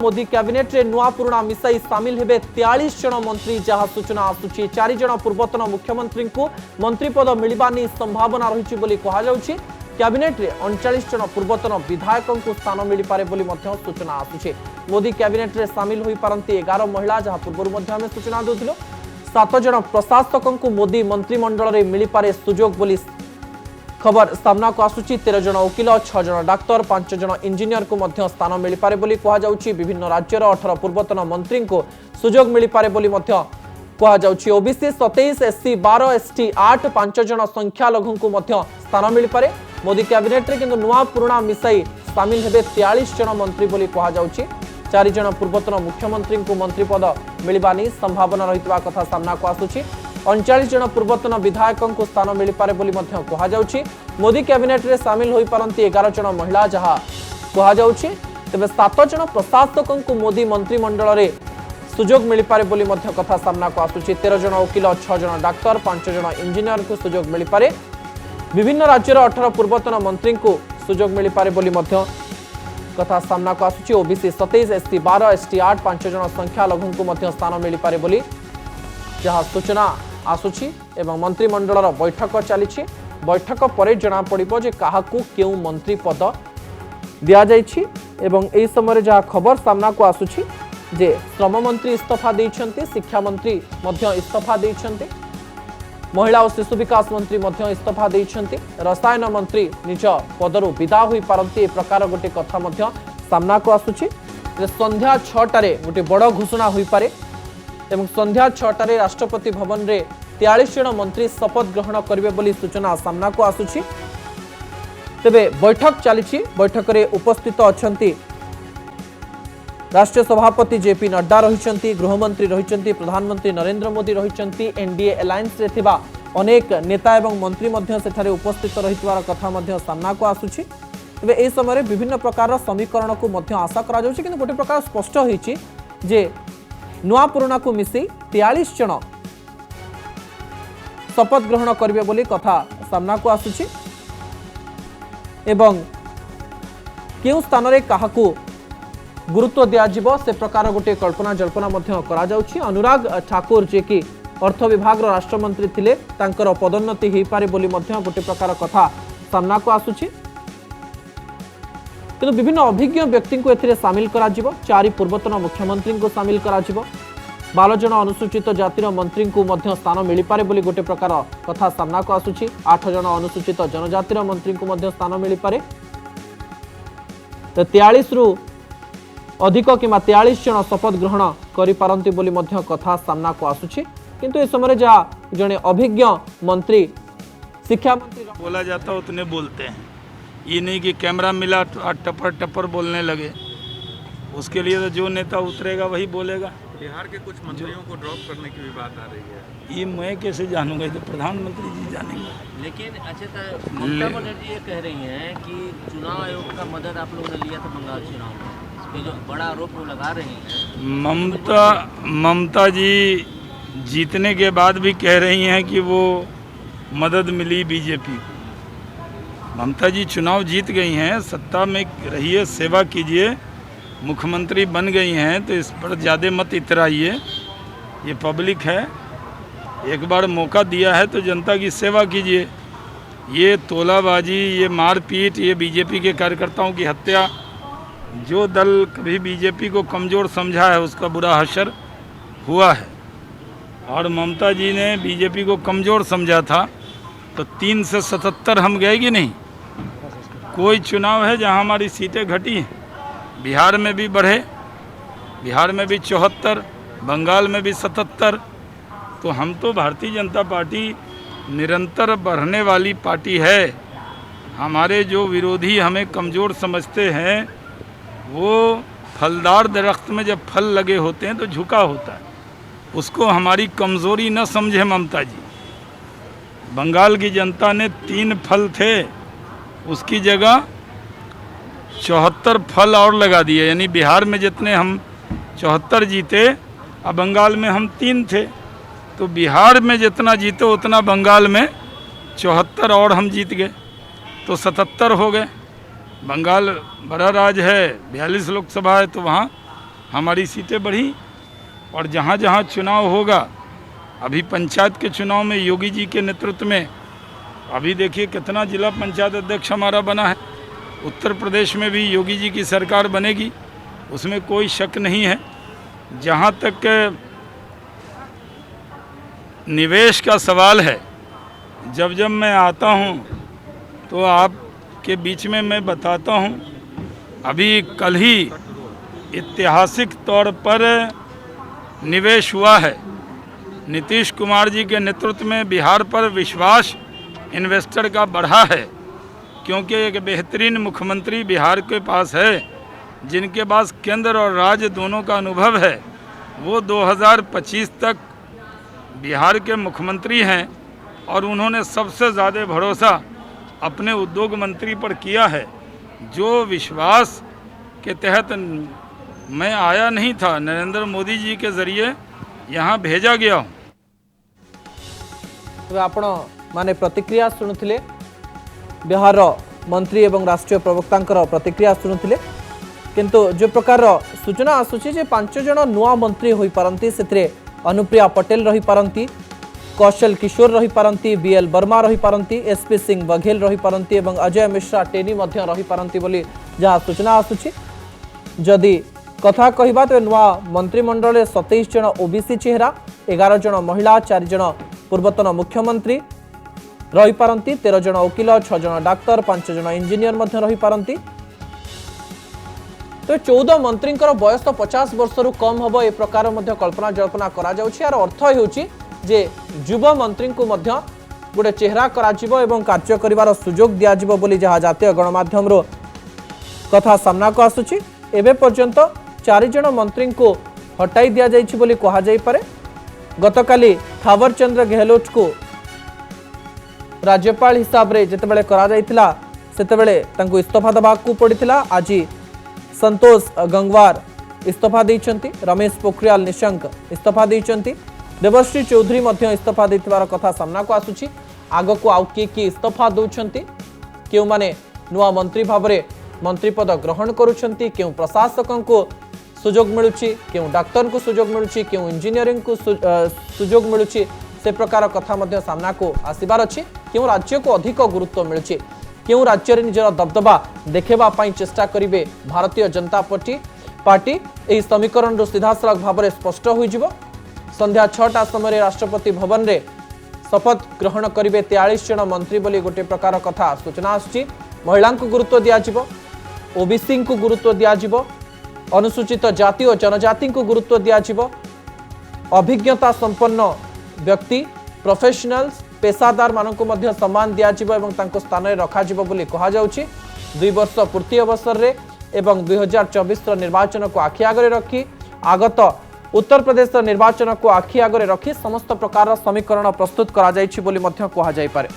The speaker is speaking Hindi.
मोदी कैबिनेट रे नुआ पुराणा मिसाई सामिल हेबे 43 जन मंत्री जहा सूचना आसुची 4 जन पूर्वतन मुख्यमंत्री को मंत्री पद मिलवानी संभावना रही बोली कहा जाउची। कैबिनेट रे 39 जन पूर्वतन विधायकों को स्थान मिल पारे बोली मध्य सूचना आसुची। मोदी कैबिनेट रे सामिल होई पारंती 11 महिला जहा पूर्व मध्य हमें सूचना देउथिलो। 7 जन प्रशासकों को मोदी मंत्रिमंडल रे मिल पारे सुजोग बोली खबर सामना को आसुची। 13 जन वकिल 6 जन डाक्तर 5 जन इंजीनियर को मध्य स्थान मिल पारे बोली कहा जाउची। विभिन्न राज्यर 18 पूर्वतन मंत्री को सुजोग मिल पारे बोली मध्य कहा जाउची। ओबीसी 27 एससी 12 एसटी 8 5 जन संख्या लघु को मध्य स्थान मिल पारे। मोदी कैबिनेट रे किंतु नुआ पुराणा मिसाई सामिल हेबे 43 जन मंत्री बोली कहा जाउची। 4 जन पूर्वतन मुख्यमंत्री को मंत्री पद मिलवानी संभावना रहितबा कथा सामना को आसुची। 39 जन पूर्वतन विधायकों को स्थान मिल पारे बोली मध्य कहा जाउची। मोदी कैबिनेट रे सामिल होई पारंती 11 जन महिला जहा कहा जाउची। तबे 7 जन प्रशासकों को मोदी मंत्रिमंडल रे सुजोग मिल पारे बोली मध्य कथा सामना को आसुची। 13 जन वकिल 6 जन डाक्तर 5 जन इंजीनियर को सुजोग मिल पारे। विभिन्न राज्यर 18 पूर्वतन मंत्री को सुजोग मिल पारे बोली मध्य कथा सामना को आसुची। ओबीसी 27 एसटी 12 एसटी 8 5 जन संख्या लघु को मध्य स्थान मिल पारे बोली जहा सूचना आसुची। एवं मंत्रिमंडल बैठक चली। बैठक पर जना पड़िबो जे काहाकू केउ मंत्री पद दिया जाइछि। एवं एई समय जहा खबर सामना को आसुची जे श्रम मंत्री इस्तीफा देइछन्ति, शिक्षा मंत्री मध्य इस्तीफा देइछन्ति, महिला और शिशु विकास मंत्री मध्य इस्तीफा देइछन्ति, रसायन मंत्री निज पदरु विदा होई पारंती ए प्रकार गोटे कथा मध्य सामना को आसुची। संध्या 6टारे गोटे बड़ घोषणा होई पारे एवं संध्या 6टारे राष्ट्रपति भवन रे 43 जन मंत्री शपथ ग्रहण करिवे बोली सूचना सामना को आसुची। तेबे बैठक चली। बैठक रे उपस्थित अछंती राष्ट्रीय सभापति जेपी नड्डा रहिचंती, गृहमंत्री रहिचंती, प्रधानमंत्री नरेंद्र मोदी रहिचंती, एनडीए अलायंस रे थिबा अनेक नेता एवं मंत्री मध्य सेठारे उपस्थित रहितवार कथा मध्य सामना को आसुची। तेबे एई समय विभिन्न प्रकार समीकरण को मध्य आशा करा जाउची, किंतु गोटे प्रकार स्पष्ट होईची जे नुआ पुराणा को मिसी 43 जन शपथ ग्रहण करिवे बोली कथा सामना को आसुची। एवं केउ स्थान रे काहाकू गुरुत्व दियाजिबो से प्रकार गोटे कल्पना जल्पना मध्य करा जाउची। अनुराग ठाकुर जे कि अर्थ विभाग राष्ट्रमंत्री थिले तांकर पदोन्नति हेई पारे बोली मध्य गोटे प्रकार कथा सामना को आसुची। किंतु विभिन्न अभिज्ञ व्यक्ति को एथिरे सामिल करा जिवो। 4 पूर्वतन मुख्यमंत्री को सामिल करा जिवो। 12 जन अनुसूचित जातिर मंत्री को मध्य स्थान मिल पारे बोली गोटे प्रकार कथा सामना को आसुची। 8 जन अनुसूचित जनजातिर मंत्री को मध्य स्थान मिल पारे। 43 रु अधिक किंवा 43 जन शपथ ग्रहण करि पारंती बोली मध्य कथा सामना को आसुची। किंतु इस समय जहाँ जने अभिज्ञ मंत्री शिक्षा मंत्री बोला जाता उतने बोलते हैं, ये नहीं कि कैमरा मिला टपर टपर बोलने लगे। उसके लिए तो जो नेता उतरेगा वही बोलेगा। बिहार के कुछ मंत्रियों को ड्रॉप करने की भी बात आ रही है। ये मैं कैसे जानूंगा, ये तो प्रधानमंत्री जी जानेंगे। लेकिन अच्छा तो ममता बनर्जी ये कह रही हैं कि चुनाव आयोग का मदद आप लोगों ने लिया था बंगाल चुनाव में, इस पे जो बड़ा आरोप वो लगा रही हैं। ममता जी जीतने के बाद भी कह रही हैं कि वो मदद मिली बीजेपी को। ममता जी चुनाव जीत गई हैं, सत्ता में रहिए, सेवा कीजिए, मुख्यमंत्री बन गई हैं, तो इस पर ज़्यादा मत इतराइए। ये पब्लिक है, एक बार मौका दिया है तो जनता की सेवा कीजिए। ये तोलाबाजी, ये मारपीट, ये बीजेपी के कार्यकर्ताओं की हत्या, जो दल कभी बीजेपी को कमज़ोर समझा है उसका बुरा हशर हुआ है। और ममता जी ने बीजेपी को कमज़ोर समझा था तो 3 से 77 हम गए कि नहीं। कोई चुनाव है जहां हमारी सीटें घटी हैं? बिहार में भी बढ़े, बिहार में भी 74, बंगाल में भी 77। तो हम तो भारतीय जनता पार्टी निरंतर बढ़ने वाली पार्टी है। हमारे जो विरोधी हमें कमज़ोर समझते हैं, वो फलदार दरख्त में जब फल लगे होते हैं तो झुका होता है, उसको हमारी कमज़ोरी न समझे ममता जी। बंगाल की जनता ने 3 फल थे, उसकी जगह 74 फल और लगा दिए। यानी बिहार में जितने हम 74 जीते, अब बंगाल में हम 3 थे, तो बिहार में जितना जीते उतना बंगाल में 74 और हम जीत गए, तो 77 हो गए। बंगाल बड़ा राज्य है, 42 लोकसभा है, तो वहाँ हमारी सीटें बढ़ी। और जहाँ जहाँ चुनाव होगा, अभी पंचायत के चुनाव में योगी जी के नेतृत्व में अभी देखिए कितना जिला पंचायत अध्यक्ष हमारा बना है। उत्तर प्रदेश में भी योगी जी की सरकार बनेगी, उसमें कोई शक नहीं है। जहाँ तक निवेश का सवाल है, जब जब मैं आता हूँ तो आपके बीच में मैं बताता हूँ, अभी कल ही ऐतिहासिक तौर पर निवेश हुआ है। नीतीश कुमार जी के नेतृत्व में बिहार पर विश्वास इन्वेस्टर का बढ़ा है, क्योंकि एक बेहतरीन मुख्यमंत्री बिहार के पास है, जिनके पास केंद्र और राज्य दोनों का अनुभव है। वो 2025 तक बिहार के मुख्यमंत्री हैं और उन्होंने सबसे ज़्यादा भरोसा अपने उद्योग मंत्री पर किया है। जो विश्वास के तहत मैं आया नहीं था, नरेंद्र मोदी जी के ज़रिए यहाँ भेजा गया हूँ। तो आपण माने प्रतिक्रिया शुणुले, बिहार मंत्री एवं राष्ट्रीय प्रवक्ता प्रतिक्रिया शुणुले। किंतु जो प्रकार सूचना आसूची जे 5 जन नुआ मंत्री होई पारंती, सेतरे अनुप्रिया पटेल रही पारंती, कौशल किशोर रही पारंती, बीएल वर्मा रही पारंती, एसपी सिंह बघेल रही पारंती एवं अजय मिश्रा टेनी मध्य रही पारंती बोली जहाँ सूचना आसूची। जदि कथा कहबा तो नुआ मंत्रिमंडल 27 जन ओबीसी चेहरा, 11 जन महिला, 4 जन पूर्वतन मुख्यमंत्री रही पारंती, 13 जन वकिल, 6 जन डाक्तर, 5 जन इंजीनियर मध्य रही पारंती। तो 14 मंत्री बयस 50 वर्ष रु कम हम ए प्रकार मध्य कल्पना जल्पना करा जाउछि। यार अर्थ हेउछि जे युवा मंत्री को मध्य गोटे चेहरा कराजिबो एवं कार्य करिवार सुजोग दियाजिबो बोली जहाँ जातीय गणमाध्यम रो कथा सामना को आसुछि। एबे पर्यंत 4 जन मंत्री को हटाई दिया जाइछि बोली कहा जाई पारे। गतकाली थावर चंद्र गहलोत को राज्यपाल हिसाब रे जेतेबेले करा जाइतिला सेतेबेले तांको इस्तीफा दबाकू पड़ितिला। आज संतोष गंगवार इस्तीफा देइछंती, रमेश पोखरियाल निशंक इस्तीफा देइछंती, देवश्री चौधरी मध्य इस्तीफा देथिबार कथा सामना को आसुछि। आग को आउ किए इस्तीफा दउछंती, केउ माने नुआ मंत्री भाबरे मंत्री पद ग्रहण करुछंती, केउ प्रशासकों को सुजोग मिलुछि, केउ डाक्टर को सुजोग मिलुछि, केउ इंजीनियरिंग को सुजोग मिलुछि, से प्रकार कथा मध्य सामना को आसीबार अछि। केउ राज्य को अधिक गुरुत्व मिलुछि, केउ राज्य रे निजर दबदबा देखेबा पई चेष्टा करिवे भारतीय जनता पार्टी एही समीकरण रो सीधासलख भाबरे स्पष्ट होई जिवो। संध्या 6टा समय राष्ट्रपति भवन रे शपथ ग्रहण करिवे 43 जन मंत्री बोली गोटे प्रकार कथा सूचना आछि। महिला को गुरुत्व दिया जिवो, ओबीसी को गुरुत्व दिया जिवो, अनुसूचित जाति और जनजाति को गुरुत्व दिया जिवो, अभिज्ञता संपन्न व्यक्ति प्रोफेशनल्स पेशादार मानक मध्य सम्मान दिया जिवो एवं तांको स्थान रे रखा जिवो बोली कहा जाउछि। 2 वर्ष पूर्ति अवसर रे एवं 2024 निर्वाचन को आखि आगरे रखी, आगत उत्तर प्रदेश निर्वाचन को आखि आगरे रखी समस्त प्रकार समीकरण प्रस्तुत करा जाइछि बोली मध्य कहा जाई पारे।